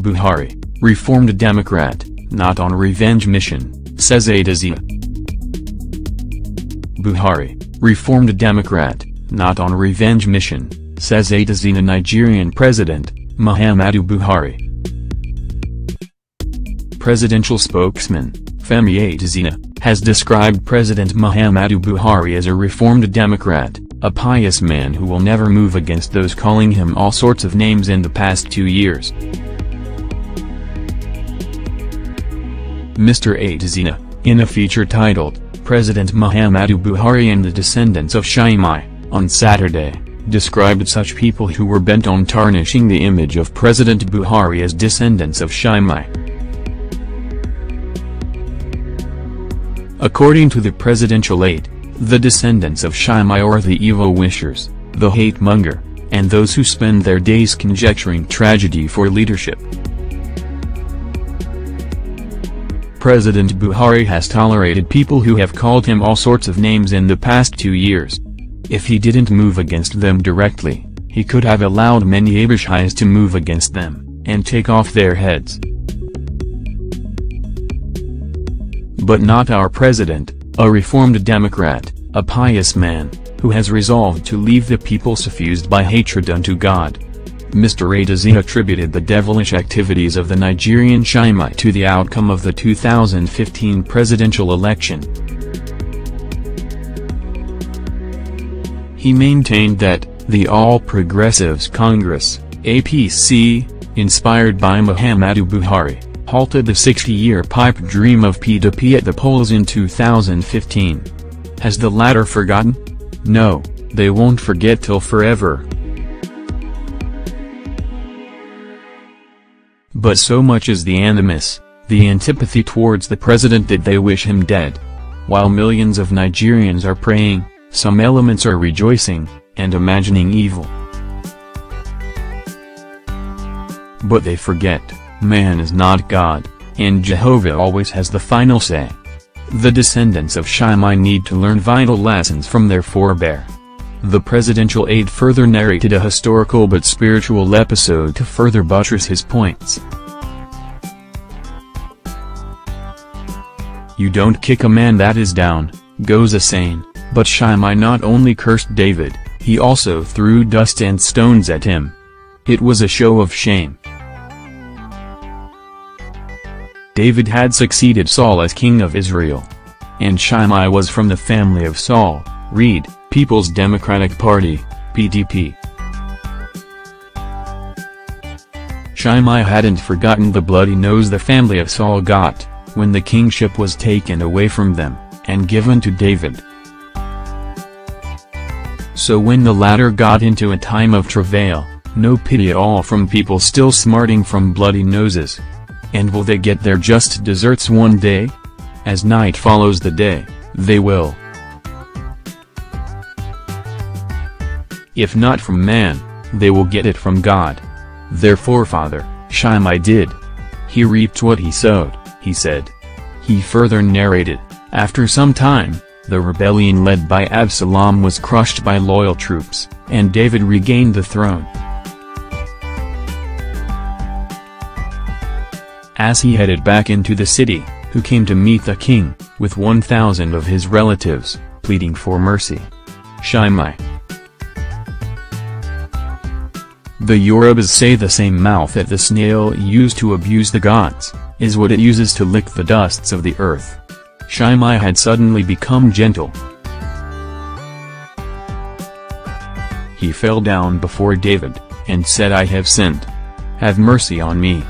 Buhari, reformed Democrat, not on revenge mission, says Adesina. Buhari, reformed Democrat, not on revenge mission, says Adesina. Nigerian President Muhammadu Buhari. Presidential spokesman Femi Adesina has described President Muhammadu Buhari as a reformed Democrat, a pious man who will never move against those calling him all sorts of names in the past 2 years. Mr. Adesina, in a feature titled, President Muhammadu Buhari and the Descendants of Shaimai, on Saturday, described such people who were bent on tarnishing the image of President Buhari as descendants of Shaimai. According to the presidential aide, the descendants of Shaimai are the evil wishers, the hate-monger, and those who spend their days conjecturing tragedy for leadership. President Buhari has tolerated people who have called him all sorts of names in the past 2 years. If he didn't move against them directly, he could have allowed many Abishais to move against them, and take off their heads. But not our president, a reformed Democrat, a pious man, who has resolved to leave the people suffused by hatred unto God. Mr. Adesina attributed the devilish activities of the Nigerian Shaimai to the outcome of the 2015 presidential election. He maintained that, the All Progressives Congress, APC, inspired by Muhammadu Buhari, halted the 60-year pipe dream of PDP at the polls in 2015. Has the latter forgotten? No, they won't forget till forever. But so much is the animus, the antipathy towards the president that they wish him dead. While millions of Nigerians are praying, some elements are rejoicing, and imagining evil. But they forget, man is not God, and Jehovah always has the final say. The descendants of Shaimai need to learn vital lessons from their forebear. The presidential aide further narrated a historical but spiritual episode to further buttress his points. You don't kick a man that is down, goes a saying, but Shaimai not only cursed David, he also threw dust and stones at him. It was a show of shame. David had succeeded Saul as king of Israel. And Shaimai was from the family of Saul, read, People's Democratic Party, PDP. Shaimai hadn't forgotten the bloody nose the family of Saul got, when the kingship was taken away from them, and given to David. So when the latter got into a time of travail, no pity at all from people still smarting from bloody noses. And will they get their just deserts one day? As night follows the day, they will. If not from man, they will get it from God. Their forefather, Shaimai did. He reaped what he sowed, he said. He further narrated, after some time, the rebellion led by Absalom was crushed by loyal troops, and David regained the throne. As he headed back into the city, who came to meet the king, with 1,000 of his relatives, pleading for mercy. Shaimai. The Yorubas say the same mouth that the snail used to abuse the gods, is what it uses to lick the dusts of the earth. Shaimai had suddenly become gentle. He fell down before David, and said, I have sinned. Have mercy on me.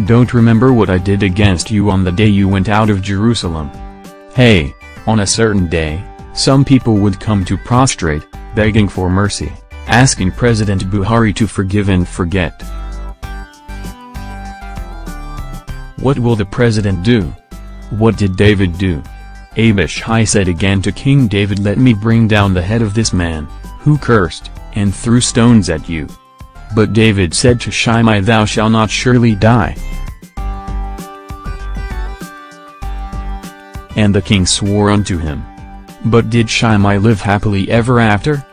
Don't remember what I did against you on the day you went out of Jerusalem. Hey, on a certain day, some people would come to prostrate, begging for mercy, asking President Buhari to forgive and forget. What will the president do? What did David do? Abishai said again to King David, let me bring down the head of this man, who cursed, and threw stones at you. But David said to Shaimai, thou shalt not surely die. And the king swore unto him. But did Shaimai live happily ever after?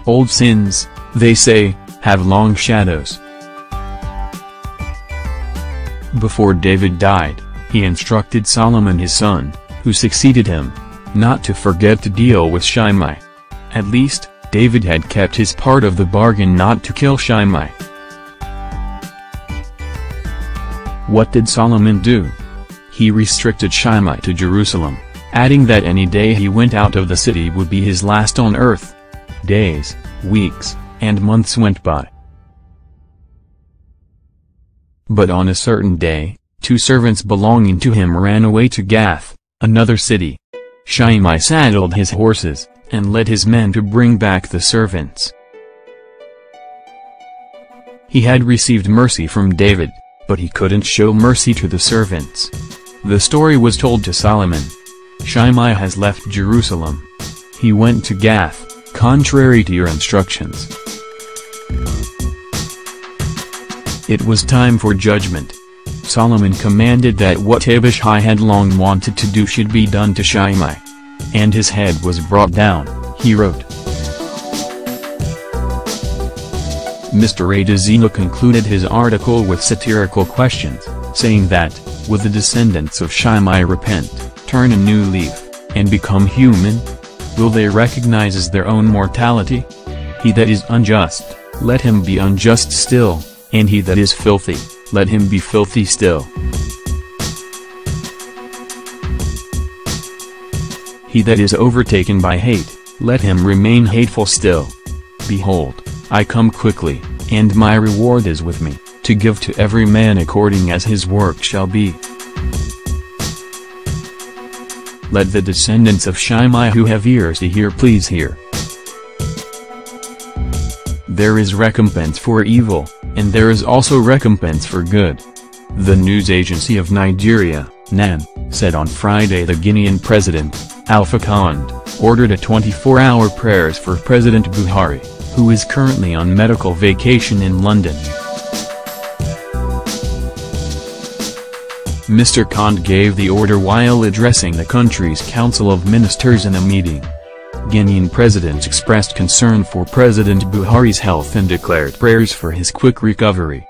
Old sins, they say, have long shadows. Before David died, he instructed Solomon his son, who succeeded him, not to forget to deal with Shimei. At least, David had kept his part of the bargain not to kill Shimei. What did Solomon do? He restricted Shimei to Jerusalem, adding that any day he went out of the city would be his last on earth. Days, weeks, and months went by. But on a certain day, 2 servants belonging to him ran away to Gath, another city. Shimei saddled his horses, and led his men to bring back the servants. He had received mercy from David, but he couldn't show mercy to the servants. The story was told to Solomon. Shimei has left Jerusalem. He went to Gath, contrary to your instructions. It was time for judgment. Solomon commanded that what Abishai had long wanted to do should be done to Shimei. And his head was brought down, he wrote. Mr. Adesina concluded his article with satirical questions, saying that, will the descendants of Shimei repent, turn a new leaf, and become human? Will they recognize as their own mortality? He that is unjust, let him be unjust still, and he that is filthy, let him be filthy still. He that is overtaken by hate, let him remain hateful still. Behold, I come quickly, and my reward is with me, to give to every man according as his work shall be. Let the descendants of Shimei who have ears to hear please hear. There is recompense for evil, and there is also recompense for good. The news agency of Nigeria, NAN, said on Friday the Guinean president, Alpha Conde, ordered a 24-hour prayers for President Buhari, who is currently on medical vacation in London. Mr. Conde gave the order while addressing the country's Council of Ministers in a meeting. Guinean president expressed concern for President Buhari's health and declared prayers for his quick recovery.